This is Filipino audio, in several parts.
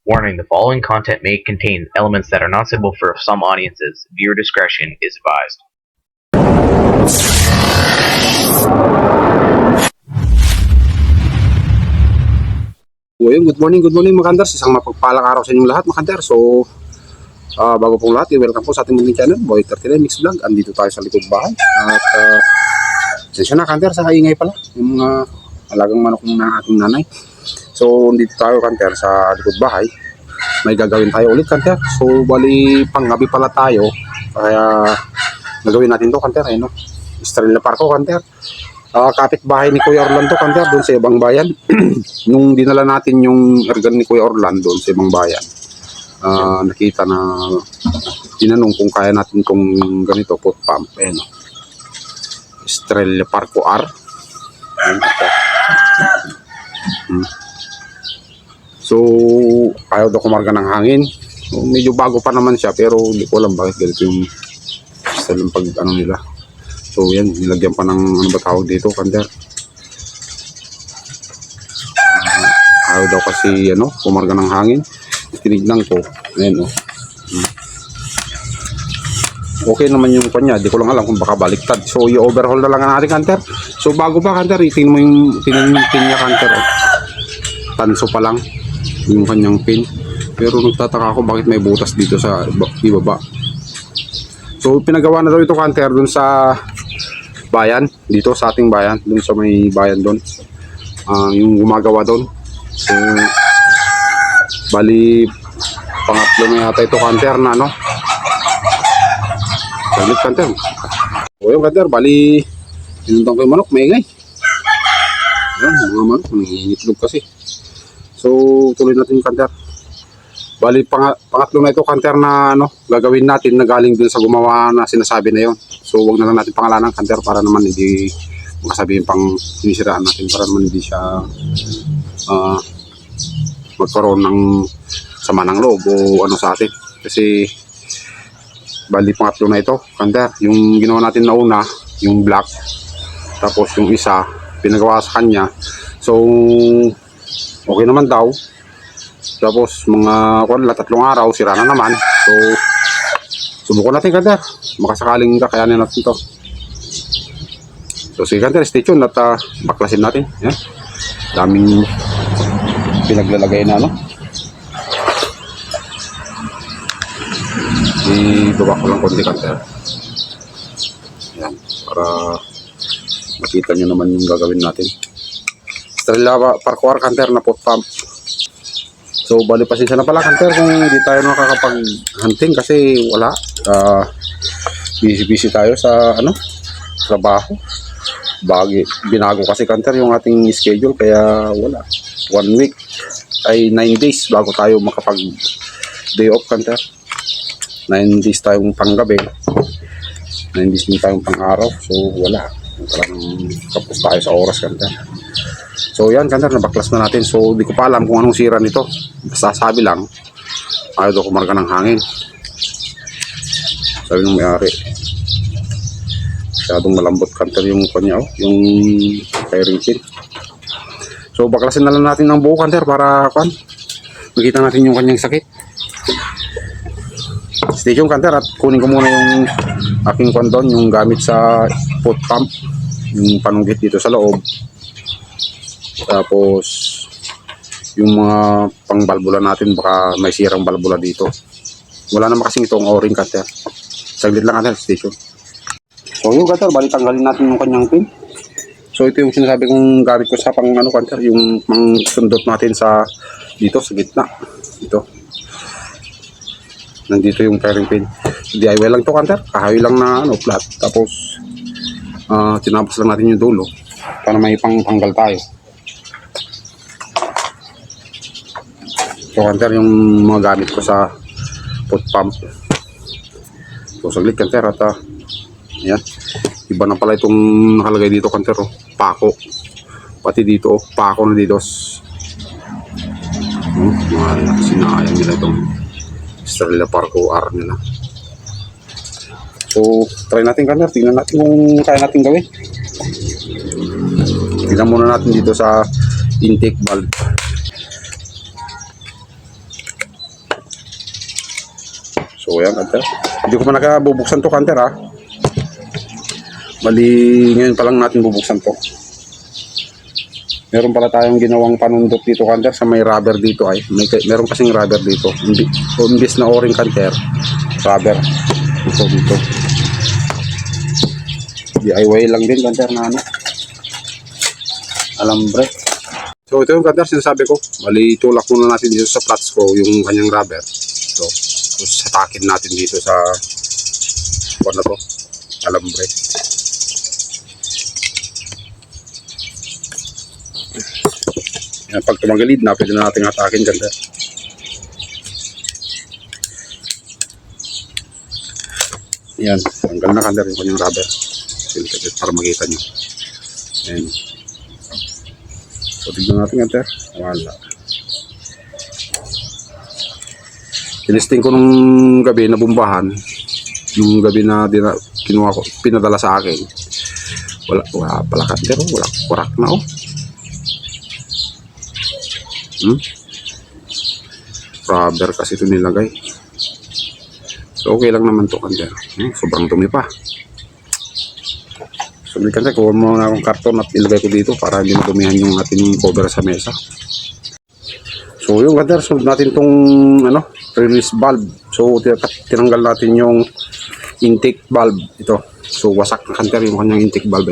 Warning: the following content may contain elements that are not suitable for some audiences. Viewer discretion is advised. So, yun, good morning mga kanders. Isang mapagpalang araw sa inyong lahat mga kanders. So, bago pong lahat, welcome po sa ating munting channel, Boy 39 Mix Vlog. Andito tayo sa likod bahay. At, sensya na kanders, sa kaingay pala. Yung mga alagang manok ng ating nanay. So, dito tayo kanders sa likod bahay. May gagawin tayo ulit kanders. So, bali panggabi pala tayo. Kaya, gagawin natin to kanders. No? Estrella Parko kanders. Kapitbahay ni Kuya Orlando kandar doon sa ibang bayan. Nung dinala natin yung organ ni Kuya Orlando doon sa ibang bayan, nakita na tinanong kung kaya natin kung ganito pot pump Estrella Parko R. So ayaw daw kumarga ng hangin. So, medyo bago pa naman siya pero hindi ko alam bakit ganito yung style pag ano nila. So yan, nilagyan pa ng ano ba tawag dito, kandar. Ayaw daw kasi kumarga ng hangin. Tinignan ko, ayan Okay naman yung kanya, di ko lang alam kung baka baliktad. So i-overhaul na lang natin kandar. So bago pa kandar, tingnan mo yung pin niya kandar. Tanso pa lang yung kanyang pin. Pero nagtataka ako bakit may butas dito sa ibaba. So pinagawa na daw ito kandar dun sa bayan, dito sa ating bayan, dun sa may bayan doon, yung gumagawa doon. So bali pangatlo na yata ito kanter na saglit kanter. O yung kanter, bali pinundang ko yung manok, maingay yan, mga manok nangingitlog kasi. So tuloy natin yung kanter. Bali pangatlo na ito kanter na gagawin natin na galing dun sa gumawa na sinasabi na yon. So wag na lang natin pangalanan kanter para naman hindi makasabihin pang sinisiraan natin, para naman hindi siya magkaroon ng sama ng loob o ano sa atin. Kasi bali pangatlo na ito kanter. Yung ginawa natin na una, yung black, tapos yung isa pinagawa sa kanya. So okay naman daw. Tapos mga tatlong araw sira na naman. So subukan natin kanter, makasakaling kakayanin natin to. So sige kanter, stay tuned at baklasin natin. Yan, daming pinaglalagay na ibaba ko lang konti kanter. Yan, para makita nyo naman yung gagawin natin. Estrella Parko R kanter na pot pump. So bali pasensya na pala kanter kung hindi tayo nakakapag-hunting kasi wala. Busy tayo sa trabaho. Binago kasi kanter yung ating schedule kaya wala. 1 week ay 9 days bago tayo makapag day off kanter. 9 days tayong panggabi. 9 days din tayong pang-araw. So wala. Parang tapos tayo sa oras kanter. So yan kanter, nabaklas na natin. So di ko pa alam kung anong sira nito. Basta sabi lang, ayaw daw kumarga ng hangin. Sabi ng may-ari, masyadong malambot kanter yung kanya, yung firing pin. So baklasin na lang natin ng buo kanter para makita natin yung kanyang sakit. Stay tuned kanter at kunin ko muna yung aking kondon, yung gamit sa pot pump, yung panunggit dito sa loob. Tapos yung mga pang balbula natin, baka may sirang balbula dito. Wala naman kasing itong o-ring cutter. Saglit lang kanter, station. So yung cutter, bali tanggalin natin yung kanyang pin. So ito yung sinasabi kong gamit ko sa pang cutter, yung pang sundot natin sa dito sa gitna. Ito. Nandito yung firing pin. DIY lang to cutter, kahoy lang na flat. Tapos tinapos lang natin yung dulo para may pangtanggal tayo. So kanter, yung mga gamit ko sa pot pump. So saglit kanter at yan, iba na pala itong nakalagay dito kanter, pako. Pati dito pako na dito. Sinayang nila itong Estrella Parko R nila. So try natin kanter, tingnan natin kung kaya natin gawin. Tingnan muna natin dito sa intake valve. So yan, kanter. Hindi ko pa nakabubuksan to, kanter, ha. Bali, ngayon pa lang natin bubuksan to. Meron pala tayong ginawang panundot dito, kanter, sa may rubber dito ay. Meron kasing rubber dito. Imbis na o-ring, kanter, rubber. Dito. DIY lang din, kanter, na ano. Alambre. So ito yung kanter, sinasabi ko. Bali, tulak muna natin dito sa flat screw yung kanyang rubber. Ito. So, satakin natin dito sa ano to, alambre. Yan, pag tumagalid na, pwede na natin atakin kanter. Yan, tanggal na kanter yung kanyang rubber. Para makita nyo. Yan. So, tignan natin kanter. Wala. Tinisting ko nung gabi na bumbahan. Yung gabi na kinuha ko, pinadala sa akin. Wala pala kanter. Wala kurak na oh. Rubber kasi ito nilagay. So, okay lang naman to kanter. Sobrang dumi pa. So, kanter, kuha mo na akong karton at ilagay ko dito para hindi madumihan yung ating cover sa mesa. So, yung kanter, sunod natin tong release valve. So, tinanggal natin yung intake valve. Ito. So, wasak na kanter yung kanyang intake valve.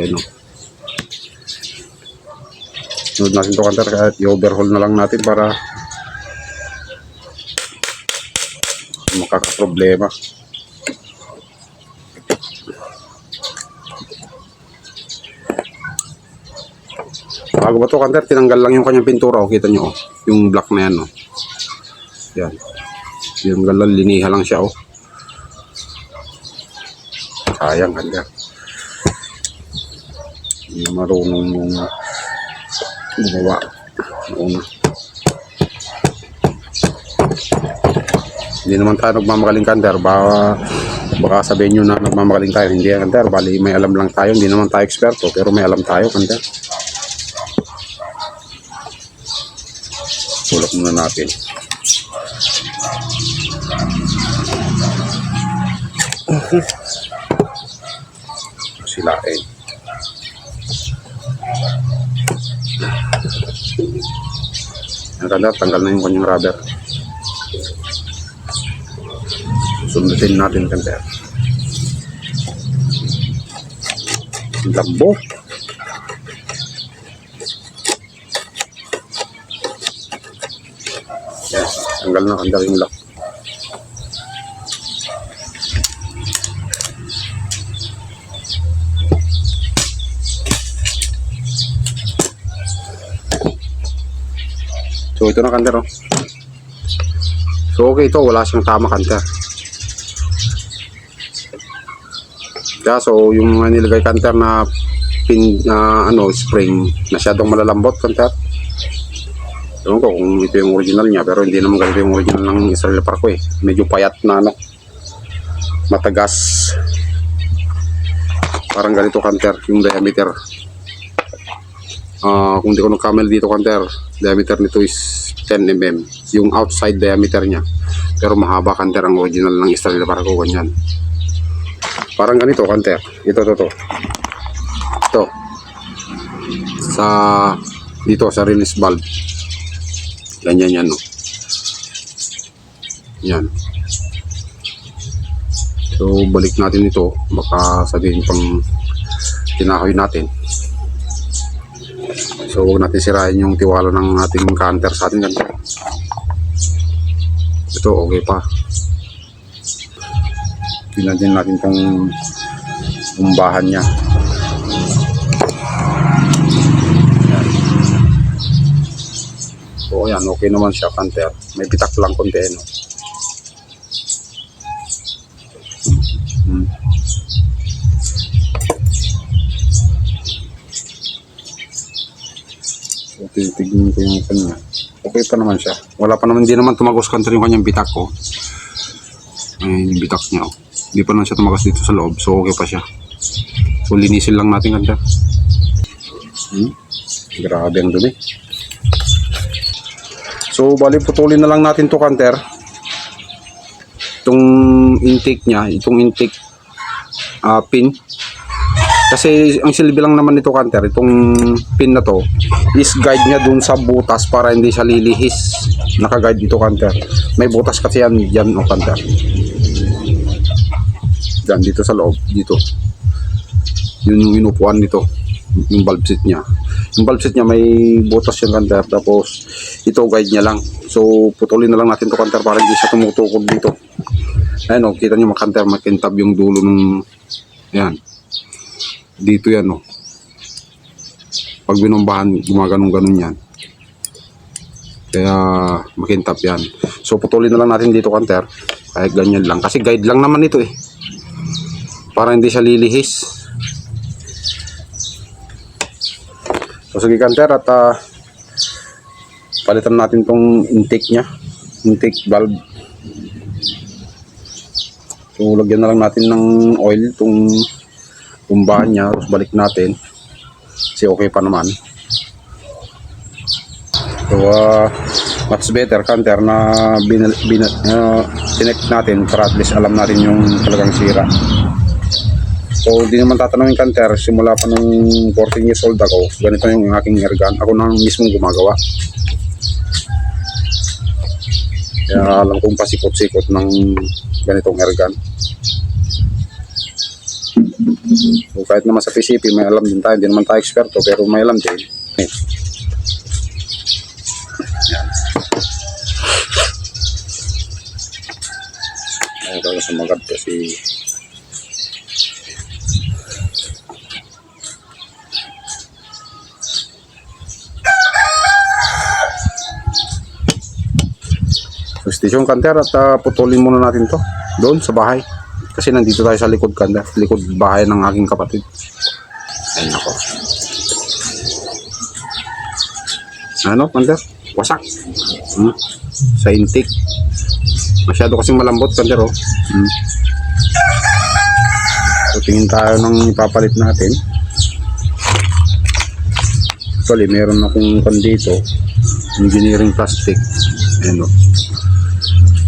Sunod natin to kanter, kahit i-overhaul na lang natin para makakaproblema. Bago ba to kanter, tinanggal lang yung kanyang pintura. O, kita nyo, yung black na yan. Yan. Yung galang, liniha lang siya. Sayang kanter. Hindi marunong yung gumawa. Hindi naman tayo nagmamagaling kanter. Baka sabihin nyo na nagmamagaling tayo. Hindi yan kanter. Bali may alam lang tayo. Hindi naman tayo eksperto. Pero may alam tayo kanter. Tulak muna natin. Silain. Ang kanter, tanggal na yung kanyang rubber. Sundutin natin kanter. Lambo. Yes, tanggal na kanter yung lock. So ito na kanter. So okay ito, wala siyang tama kanter. Kaya so yung nilagay kanter na spring, masyadong malalambot kanter. Ewan ko kung ito yung original niya, pero hindi naman ganito yung original ng Israel Parko eh. Medyo payat na matagas. Parang ganito kanter yung diameter. Kung di ko nagkamali dito kanter, diameter nito is 10 mm. Yung outside diameter niya. Pero mahaba kanter ang original ng Israel Parko, ganyan. Parang ganito kanter. Ito. Ito. Dito sa release valve. Ganyan yan, no. Yan. So, balik natin ito. Baka sabihin pang tinahoy natin. So, huwag natin sirain yung tiwala ng ating counter sa ating ganito. Ito, okay pa. Tingnan din natin itong bumbahan niya. So, ayan, okay naman siya, kanter. May bitak lang konti, no? So, titignan ko yung kanya. Okay pa naman siya. Wala pa naman, hindi naman tumagos kanter yung kanyang bitak ko. Yung bitak niya, oh. Hindi pa naman siya tumagas dito sa loob. So, okay pa siya. So, linisin lang natin kanter. Grabe ang dumi. So, bali putulin na lang natin to kanter. Itong intake niya, itong intake pin. Kasi ang silbi lang naman nito kanter, itong pin na to is guide niya dun sa butas para hindi siya lilihis. Naka-guide dito kanter. May butas kasi yan dyan o kanter. Dyan dito sa loob, dito. Yun yung inupuan nito, yung valve set niya. Yung valve set niya may butas yung kanter, tapos ito guide niya lang. So putulin na lang natin to kanter para hindi siya tumutukod dito. Ayan o, kita nyo makanter, makintab yung dulo ng yan. Dito yan o. Pag binombahan, gumaganong-ganon yan. Kaya makintap yan. So putulin na lang natin dito kanter. Kahit ganyan lang. Kasi guide lang naman ito eh. Para hindi siya lilihis. So sige kanter at palitan natin tong intake nya. Intake valve. So lagyan na lang natin ng oil itong kumbahan niya, tapos balik natin kasi okay pa naman. So much better kanter na connect natin para at least alam natin yung talagang sira. So hindi naman tatanungin kanter, simula pa nung 14 years old ako, ganito yung aking airgun, ako na mismong gumagawa. Kaya alam kong pasikot-sikot ng ganitong airgun. So kahit naman sa PCP may alam din tayo, hindi naman tayo eksperto pero may alam din. Yan. Ay, talaga sumagad kasi so station kanter at putulin muna natin to doon sa bahay. Kasi nandito tayo sa likod kanda, likod bahay ng aking kapatid. Ay nako. Ano, kanda? Wasak. Sa intake. Masyado kasing malambot kanda ro. So tingin tayo ng ipapalit natin. Actually, meron akong kandito. Engineering plastic. Ano.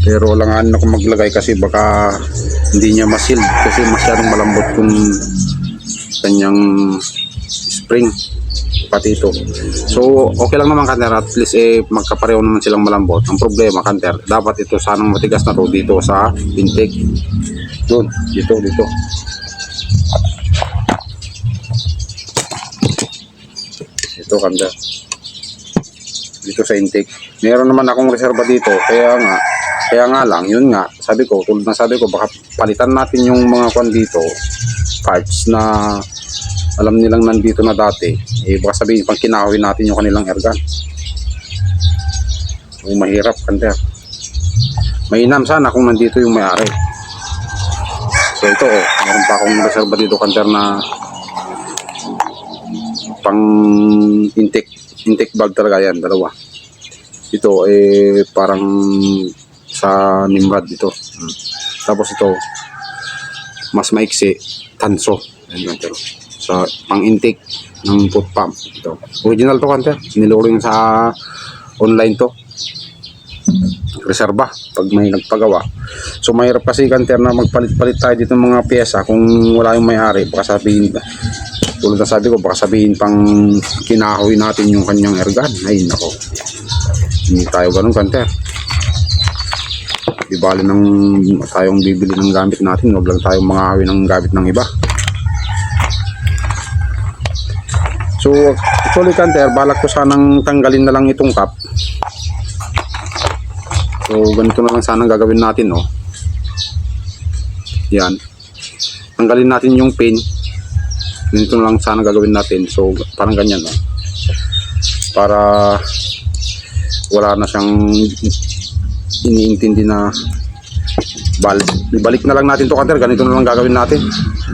Pero walangan ako maglagay kasi baka hindi niya ma-seal kasi masyadong malambot yung kanyang spring pati ito. So okay lang naman kanter, at least magkapareho naman silang malambot. Ang problema kanter, dapat ito sanang matigas na to dito sa intake. Doon, dito. Ito kanter. Dito sa intake. Meron naman akong reserva dito, kaya nga lang, yun nga, tulad ng sabi ko, baka palitan natin yung mga kwan dito, parts na alam nilang nandito na dati, baka sabihin pang kinahoy natin yung kanilang airgun. So mahirap kanter. Mainam sana kung nandito yung may-ari. So ito meron pa akong reserva dito kanter na pang intake valve talaga yan, dalawa. Ito parang sa Nimrod ito. Tapos ito mas maiksi, Tanso. Sa pang intake ng foot pump ito. Original to kanter. Niluring sa online to. Reserba pag may nagpagawa. So mahirap kasi kanter na magpalit-palit tayo dito ng mga pyesa kung wala yung may-ari. Baka sabihin, tulad na sabi ko, baka sabihin pang kinahoy natin yung kanyang airgun. Ay nako. Hindi tayo ganun kanter. Di bali nang tayong bibili ng gamit natin, huwag lang tayong mangahawi ng gamit ng iba. So actually kanter, balak ko sanang tanggalin na lang itong cap. So ganito na lang sanang gagawin natin, no. Yan, tanggalin natin yung pin. Ganito na lang sana gagawin natin. So parang ganyan, no, para wala na siyang iniintindi na balik na lang natin to kanter. Ganito na lang gagawin natin,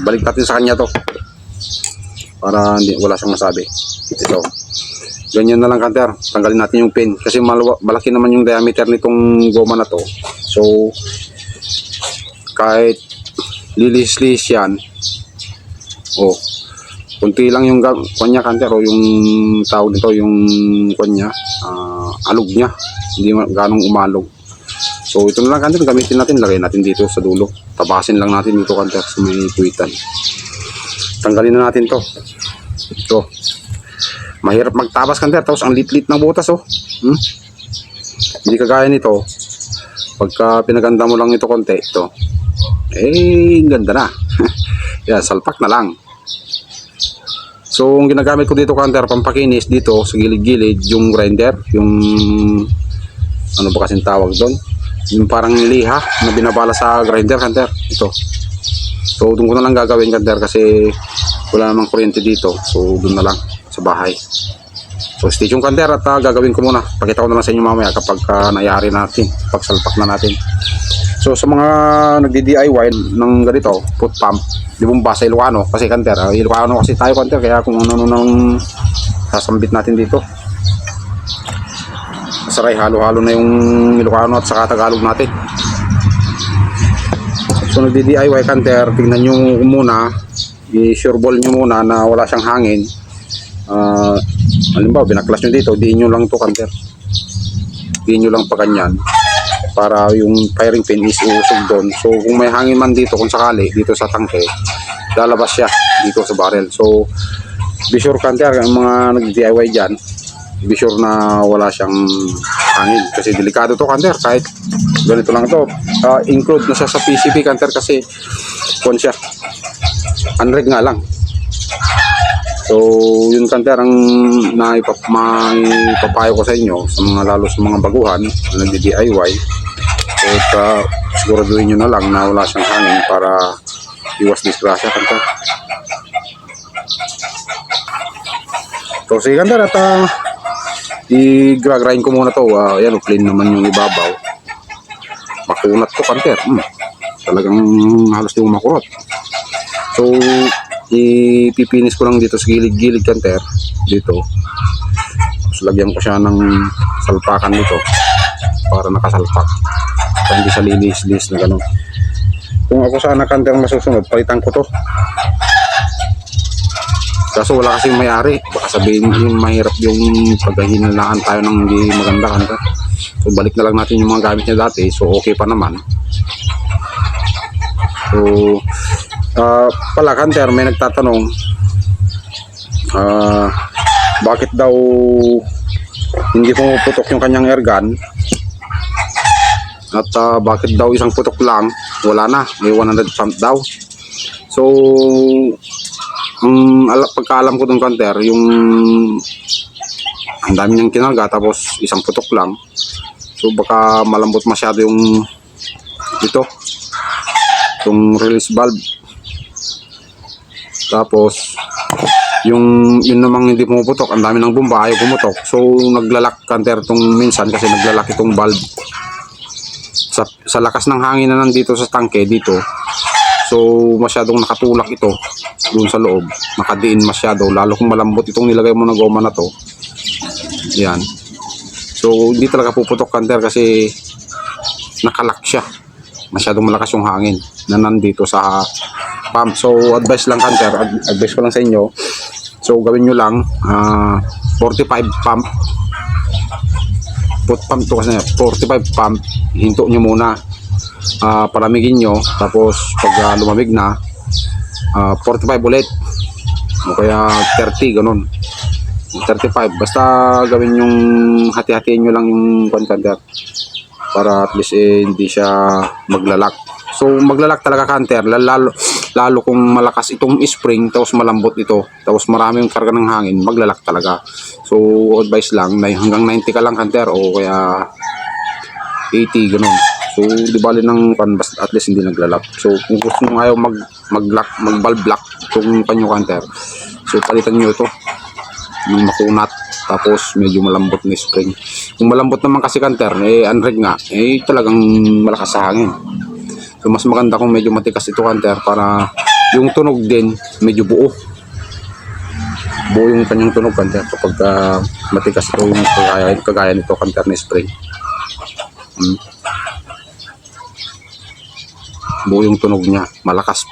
balik natin sa kanya to para wala siyang masabi. Ito, ganyan na lang kanter, tanggalin natin yung pin kasi malaki naman yung diameter nitong goma na to. So kahit lilis-lis yan, kunti lang yung kanya kanter, yung tawag nito, yung kanya alog niya, hindi ganong umalog. So ito na lang kanter, gamitin natin, lagay natin dito sa dulo. Tabasin lang natin dito kanter sa may tuwitan. Tanggalin na natin to. Ito. Mahirap magtabas kanter, tapos ang lit-lit ng butas oh. Hindi kagaya nito. Pagka pinaganda mo lang ito konti, ito. Ganda na. Yan, salpak na lang. So, ang ginagamit ko dito kanter, pampakinis dito sa gilid-gilid, yung grinder, yung ano ba kasing tawag doon? Yung parang liha na binabala sa grinder kanter. Ito. So, doon ko na lang gagawin kanter kasi wala namang kuryente dito. So, doon na lang sa bahay. So, stay tuned kanter at gagawin ko muna. Pakita ko na lang sa inyo mamaya kapag nayari natin, pagsalpak na natin. So, sa mga nagdi-DIY ng ganito, foot pump, di bomba sa Ilocano, kasi kanter, Ilocano kasi tayo kanter, kaya kung ano nang sasambit natin dito. Saray, halo-halo na yung Ilocano at saka Tagalog natin. So, nagdi-DIY kanter, tingnan nyo muna, i-sure ball nyo muna na wala siyang hangin. Halimbawa, binaklas nyo dito, diin nyo lang to kanter. Diin nyo lang pa ganyan para yung firing pin is uusog doon. So, kung may hangin man dito, kung sakali, dito sa tangke, lalabas siya dito sa barrel. So, be sure kanter, ang mga nag-DIY dyan, be sure na wala siyang hangin. Kasi delikado to kanter, kahit ganito lang to. Include na siya sa PCP kanter kasi kung siya, unreg nga lang. So, yun kanter ang maipapayo ko sa inyo, sa mga lalo sa mga baguhan na nagdi-DIY. So, siguraduhin nyo na lang na wala siyang hangin para iwas disgrasya kanter. So, sige kanter at i-grind ko muna to. Ayan, clean naman yung ibabaw. Makunat to kanter. Talagang halos di mo makurot. So, ipipinis ko lang dito sa gilid-gilid kanter dito. Tapos lagyan ko siya ng salpakan dito para nakasalpak, para hindi siya lilis-lis na gano'n. Kung ako sana kanter masusunod, palitan ko to. Kaso wala kasing may-ari, baka sabihin yung mahirap yung pagkahinalaan tayo ng hindi maganda kanter. So balik na lang natin yung mga gamit niya dati, so okay pa naman. So pala kanter, may nagtatanong bakit daw hindi pumuputok yung kanyang airgun at bakit daw isang putok lang, wala na, may 100 pump daw. So pagkaalam ko dun kanter, yung ang dami niyang kinalga tapos isang putok lang, so baka malambot masyado yung yung release valve. Tapos yun namang hindi pumuputok, ang dami ng bomba, ayaw pumutok. So naglalak kanter tong minsan kasi naglalak itong valve sa lakas ng hangin na nandito sa tangke dito. So masyadong nakatulak ito doon sa loob, nakadiin masyado, lalo kung malambot itong nilagay mo na goma na to. Yan. So hindi talaga puputok kanter kasi nakalak siya, masyadong malakas yung hangin na nandito sa pump. So advice lang kanter, advice ko lang sa inyo, so gawin nyo lang 45 pump, foot pump to kasi 45 pump, hinto nyo muna, palamigin nyo, tapos pag lumamig na 45 ulit o kaya 30 ganun, 35, basta gawin yung hati-hatiin nyo lang yung kanter para at least hindi siya maglalak. So maglalak talaga kanter, lalo kung malakas itong spring tapos malambot ito, tapos maraming karga ng hangin, maglalak talaga. So advice lang na hanggang 90 ka lang kanter o kaya 80 ganun. So di bali ng basta at least hindi naglalak. So kung gusto nyo ayaw mag-valve lock itong panyo kanter, so palitan nyo ito ng makunat tapos medyo malambot na spring. Kung malambot naman kasi kanter, unreg nga, talagang malakas sa hangin. So mas maganda kung medyo matikas ito kanter para yung tunog din medyo buo yung kanyang tunog kanter kapag matikas ito yung kagaya nito kanter na spring. Buo yung tunog niya, malakas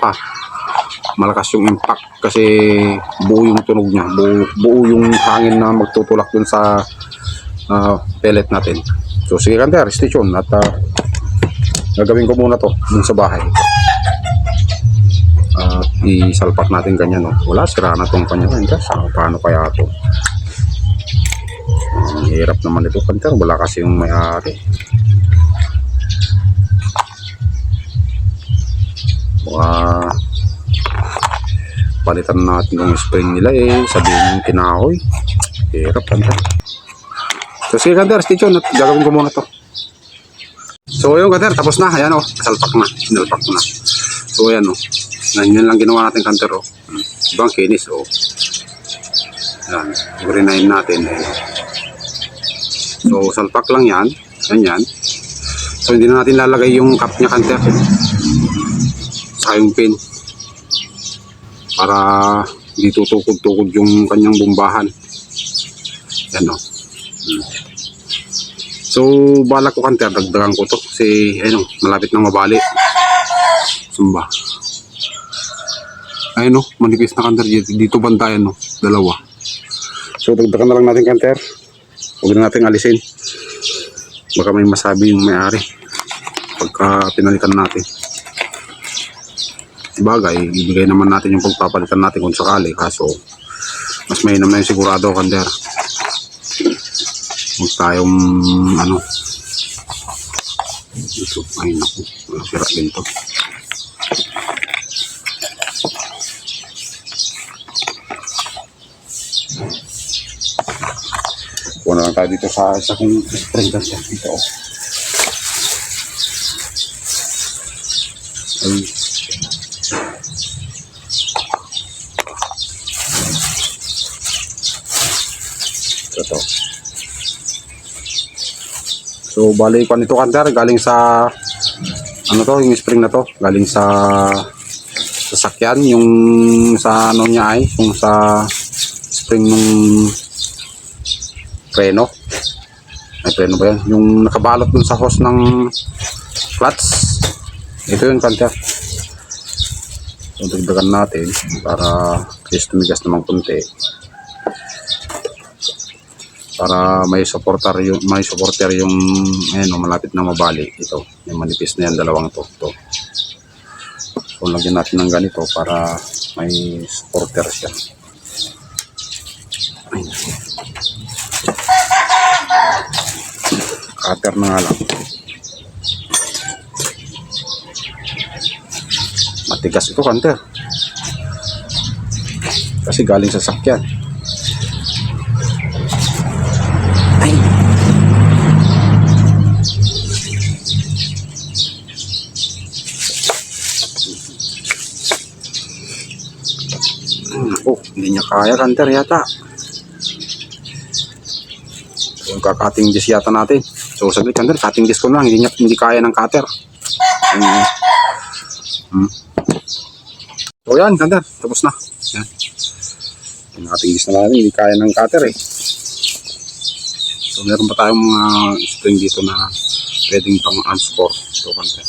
yung impact kasi buo yung tunog niya, buo yung hangin na magtutulak dun sa pellet natin. So sige kanter, stay tuned at Gagawin ko muna to dun sa bahay. Isalpak natin ganyan, no? Wala, sira na tong kanya kanter. Paano kaya to? Ang hirap naman ito kanter, wala kasi yung may-ari. Palitan natin yung spring nila sabihin yung kinahoy. Hirap kanter. So sige kanter, stay tuned, gagawin ko muna to. So yun kanter, tapos na. Ayan salpak na, sinalpak ko na. So ayan yan lang ginawa natin kanter ibang kinis yan, urinahin natin so salpak lang yan, ganyan. So hindi na natin lalagay yung cup nya kanter saka yung pin para hindi tutukod-tukod yung kanyang bumbahan. Yan so balak ko kanter, dagdagan ko to kasi malapit nang mabali. Sumba. Ayun manipis na kanter dito bantayan dalawa. So dagdagan na lang natin kanter. Huwag na natin alisin. Baka may masabi yung may-ari pagka pinalitan natin. Bagay, ibigay naman natin yung pagpapalitan natin kung sakali. Kaso mas may naman yung sigurado kanter. Huwag tayong ito, ay naku, sira din to. Kuha na lang tayo dito sa isa kong spring gun dito. Ay. Ito. So bali pa nito kanter, galing sa yung spring na to, galing sa sasakyan, yung sa niya yung sa spring nung preno. Ay preno ba yan? Yung nakabalot dun sa hose ng clutch. Ito yun kanter. So dagdagan natin para kasi tumigas naman kunti. Para may supporter yung malapit na mabali ito. Yung manipis na yan, dalawang to. So lagyan natin ng ganito para may supporter siya. Ayun. Cutter na nga lang. Matigas ito kanter. Kasi galing sa sakyan. Ay. Hindi niya kaya kanter yata. Yung kakating disc yata natin. So saglit kanter, cutting disc ko lang, hindi kaya ng cutter. So yan kanter, tapos na. Yan. Yung cutting disc na natin, hindi kaya ng cutter So meron pa tayong mga spring dito na pwedeng pang unscore. So kanter.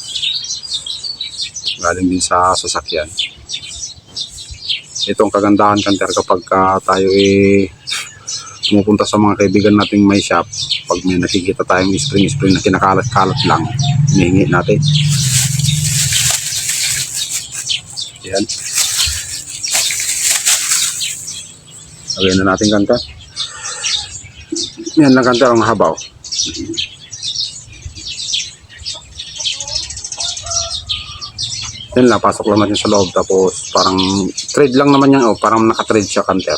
Galing din sa sasakyan. Ito ang kagandahan kanter kapag tayo pumupunta sa mga kaibigan nating may shop, pag may nakikita tayong spring na kinakalat-kalat lang, hinihingi natin. Yan. Lagyan na natin kanter. Yan lang kanter ang habaw. Yan lang, pasok lang natin sa loob, tapos parang thread lang naman yan, parang naka-thread siya kanter.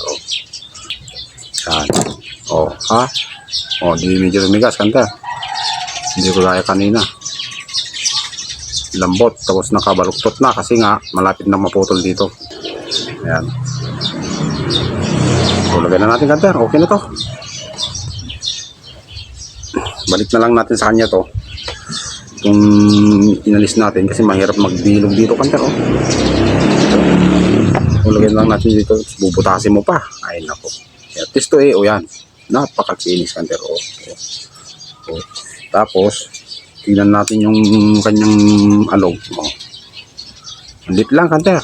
Yan. Di medyo tumigas kanter. Hindi ko gaya kanina. Lambot, tapos nakabaluktot na kasi nga malapit na maputol dito. Ayan. So lagyan na natin kanter, okay na to. Balik na lang natin sa kanya to. Kung inalis natin kasi mahirap magbilog dito kanter lagyan lang natin dito, bubutasin mo pa. Ay nako. At least to yan. Napakakinis kanter Tapos tingnan natin yung kanyang alog. Andit lang kanter.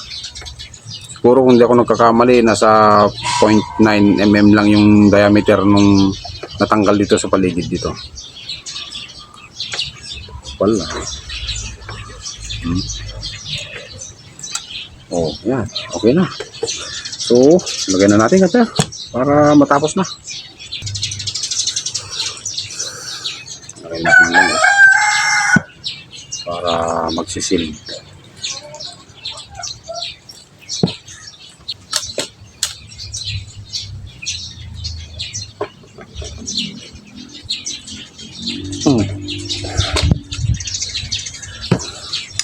Siguro kung hindi ako nagkakamali, nasa 0.9 mm lang yung diameter nung natanggal dito sa paligid dito. Wala. Oh, yan. Okay na. So, lagay na natin kanter para matapos na. Lagay natin ng langis para magsisil.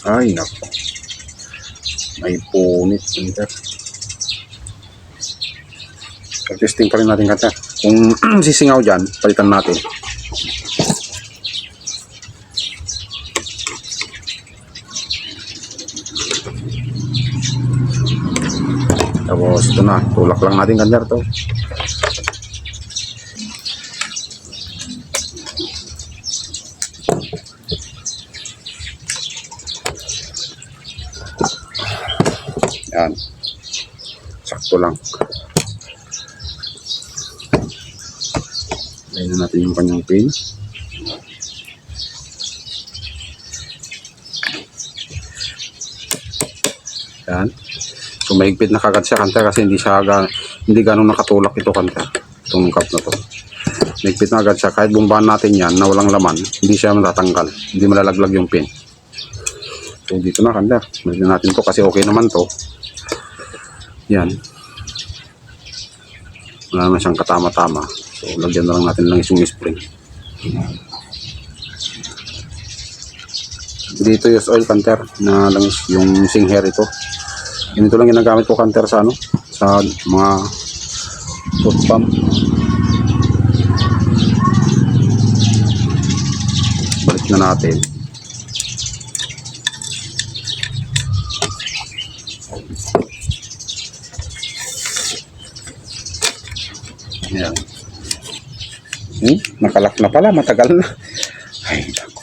Ay, nako. May punit. Kanter. Testing pa rin natin kanter. Kung sisingaw dyan, palitan natin. Tapos ito na, tulak lang natin kanter to. Yan. Sakto lang. Layan na natin yung kanyang pin. Yan. So mahigpit na kagad siya kanter kasi hindi ganun nakatulak ito kanter. Itong cup na to. Mahigpit na agad siya. Kahit bumbahan natin yan na walang laman, hindi siya matatanggal. Hindi malalaglag yung pin. So dito na kanter. Malitan natin to kasi okay naman to. Yan. Wala naman siyang katama-tama. So lagyan na lang natin lang isang spring. Dito use oil kanter na lang yung sing hair ito. Ganito lang ginagamit ko kanter sa sa mga foot pump. Balik na natin. Yan. Nakalak na pala, matagal na. Ay, nako.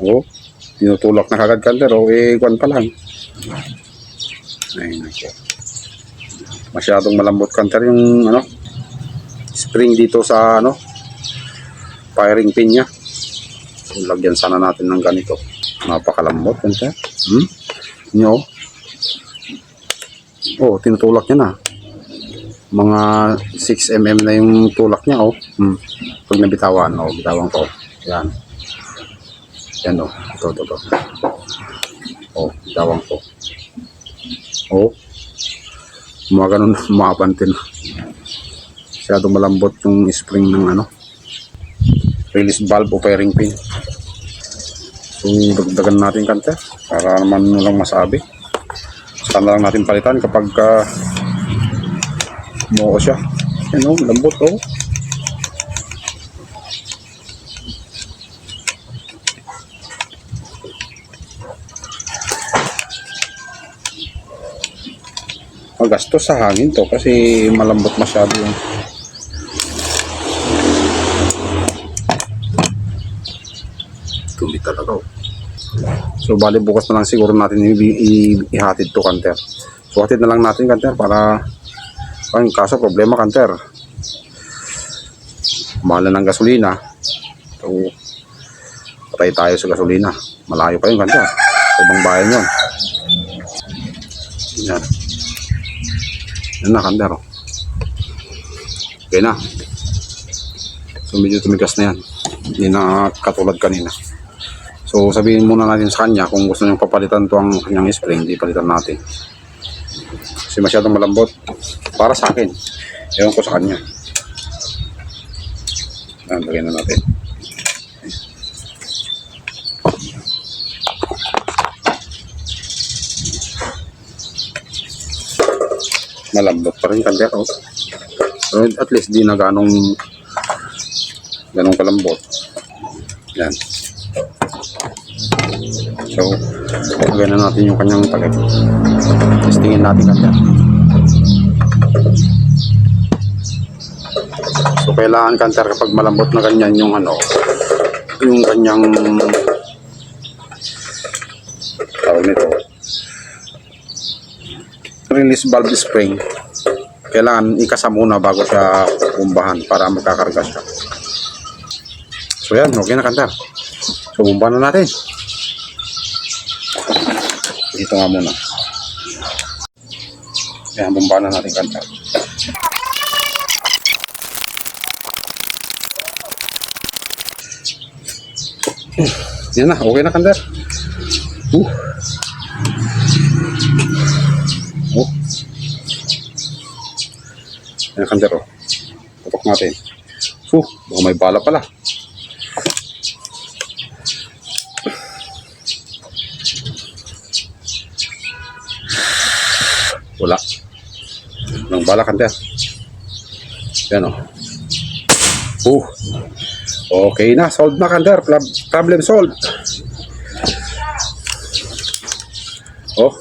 Oh, tinutulak na kagad kanter. Oh, kwan pa lang. Ay, nako. Masyadong malambot kanter yung spring dito sa firing pin niya. Lagyan sana natin ng ganito. Napakalambot kanter. Nyo. Oh, tinutulak niya na. Mga 6 mm na yung tulak niya, oh. Pag nabitawan, oh, bitawan ko. Yan. Yan, oh. Ito. Oh, bitawan ko. Oh. Mga ganun, mapantin. Masyadong malambot yung spring ng release valve o firing pin. So, dagdagan natin kanter para naman walang masabi. Saka na lang natin palitan kapag buo siya. Yan, lambot, oh. Magastos sa hangin to kasi malambot masyado yung tuli talaga, oh. So bali bukas na lang siguro natin ihatid to kanter. So hatid na lang natin kanter para kaso problema kanter, mahal na ng gasolina. So patay tayo sa gasolina, malayo pa yun kanter, sa ibang bayan yun. Yan. Yan na kanter, oh. Okay na. So medyo tumigas na yan, hindi na katulad kanina. So sabihin muna natin sa kanya kung gusto niyang papalitan to ang kanyang spring, di palitan natin. Kasi masyadong malambot para sa akin. Ewan ko sa kanya. Lagyan na natin. Malambot pa rin kanter, oh. So, at least di na ganong kalambot. Yan. So, lagyan na natin yung kanyang takip. Testingin natin kanter. So, kailangan kanter kapag malambot na ganyan yung yung kanyang tawag nito, release valve spring. kailangan ikasa muna bago siya bumbahan para magkakarga siya. So yan, okay na kantar. So bumbahan na natin. Dito nga muna. Yan, bumbahan na natin kantar. Yan na, okay na kantar. Yan kantar, oh. Tutok natin. Baka may bala pala. Wala. Walang bala kantar. Yan, oh. Okay na, solved na kantar. Problem solved. Oh.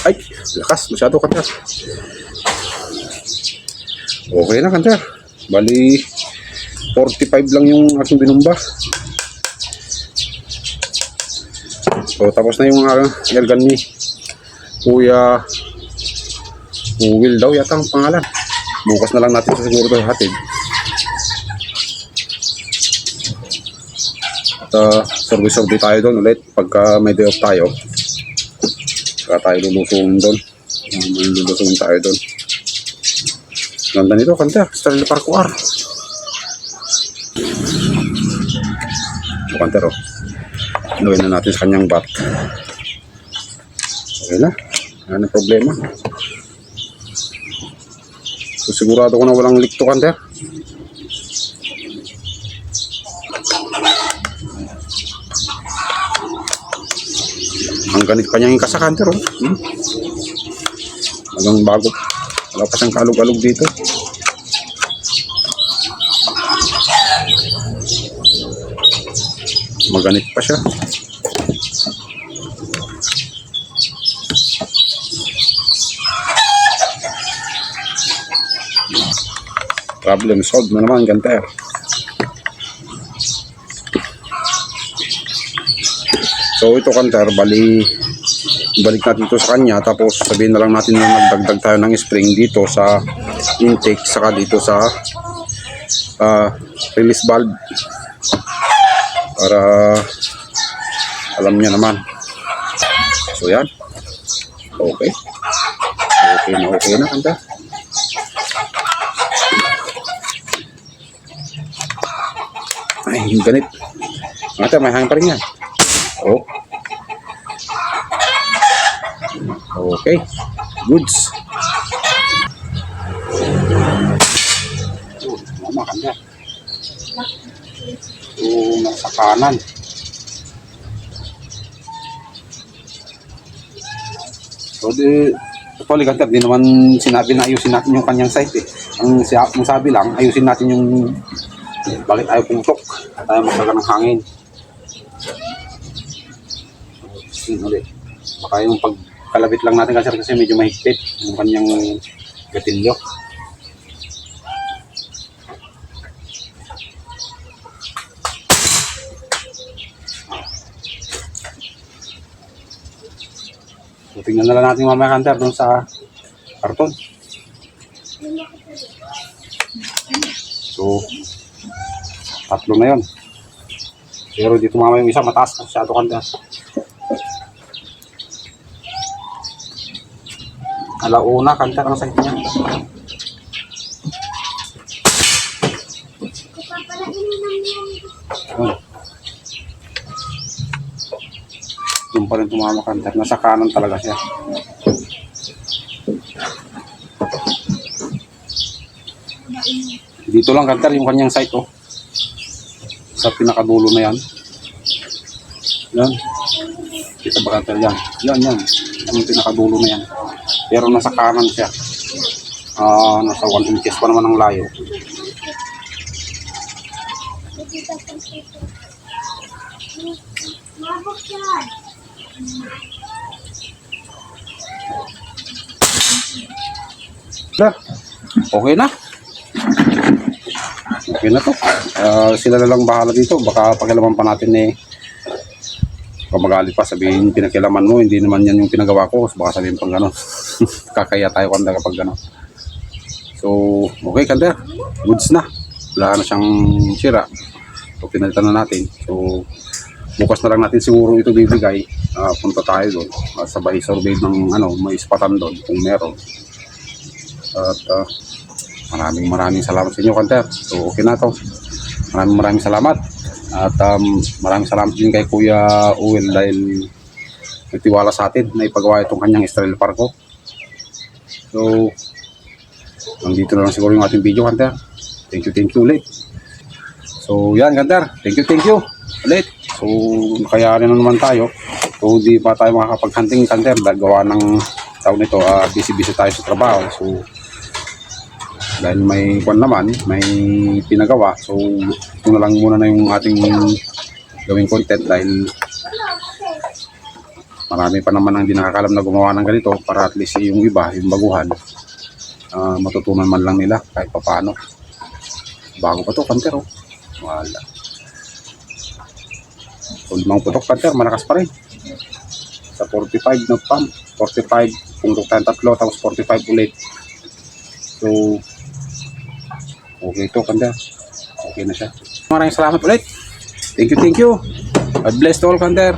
Ay, lakas. Masyado kantar. Okay na kantar. Bali, 45 lang yung aking binumba. So, tapos na yung airgun ni Kuya Will daw yata ang pangalan. Bukas na lang natin siguro ito hatid. At survey tayo doon ulit pagka may day off tayo. Saka tayo lulusungin doon. May lulusungin tayo doon. Ganda nito kantar. Sterling Parkour. So kantar, oh. Gawin na natin sa kanyang bat. Okay na. Wala na problema. So sigurado ko na walang leak to kantar. Ang ganit pa niya yung kasakanter, oh. Hanggang bago. Wala pa siyang kalog-alog dito. Maganit pa siya. Problem solved na naman, kanter. So ito kanter, balik natin ito sa kanya, tapos sabihin na lang natin na nagdagdag tayo ng spring dito sa intake, saka dito sa release valve para alam niya naman. So yan, okay na kanter. Ay, yung ganit kanter, may hangin pa rin yan. Oh. Okay. Goods. Mama kanya. Nasa kanan. So, actually, kanter, di naman sinabi na ayusin natin yung kanyang site, eh. Ang sabi lang, ayusin natin yung bakit ayaw putok at ayaw magkaga ng hangin. Ulit. Baka yung pagkalabit lang natin kasi medyo mahigpit yung kanyang gatilyo. So, tingnan na lang natin mamaya kanter doon sa karton. So, tatlo na yun. Pero dito mamaya yung isa mataas na masyado kanter. Alauna kanter ang site niya. Doon pa rin tumama kanter. Nasa kanan talaga siya. Dito lang kanter yung kanyang site, oh. Sa pinakadulo na yan. Yan. Kita ba kanter yan? Yan. Yung pinakadulo na yan. Pero nasa kanan siya. Nasa 1 inches pa naman ang layo. Okay na. Okay na to. Sila na lang bahala dito. Baka pakialaman pa natin, eh. Baka magalit pa, sabihin pinakialaman mo, hindi naman yan yung pinagawa ko. Baka sabihin pang gano'n. kakaya tayo kanda kapag gano'n. So, okay Kanter, goods na. Wala na siyang sira. So, pinalitan na natin. So, bukas na lang natin siguro ito bibigay. Punta tayo doon. Sabay survey ng may ispatan doon kung meron. At maraming salamat sa inyo Kanter. So, okay na to. Maraming salamat. At maraming salamat din kay Kuya Uwel dahil nagtiwala sa atin na ipagawa itong kanyang Israel Parko. So, nandito na lang siguro yung ating video Kanter. Thank you ulit. So yan Kanter, thank you ulit. So nakayarin na naman tayo. So hindi pa tayo makakapag-hunting Kanter dahil gawa ng taon nito, busy tayo sa trabaho. So dahil may may pinagawa. So ito na lang muna na yung ating gawing content dahil marami pa naman ang hindi nakakalam na gumawa ng ganito para at least yung iba, yung baguhan, matutunan man lang nila kahit paano. Bago pa to Kanter, oh. Wala. So, 5 putok Kanter, malakas pa rin. Sa 45 na pump, 45 kung tayong tatlo, tapos 45 ulit. So, okay to Kanter. Okay na siya. Maraming salamat ulit. Thank you. God bless to all Kanter.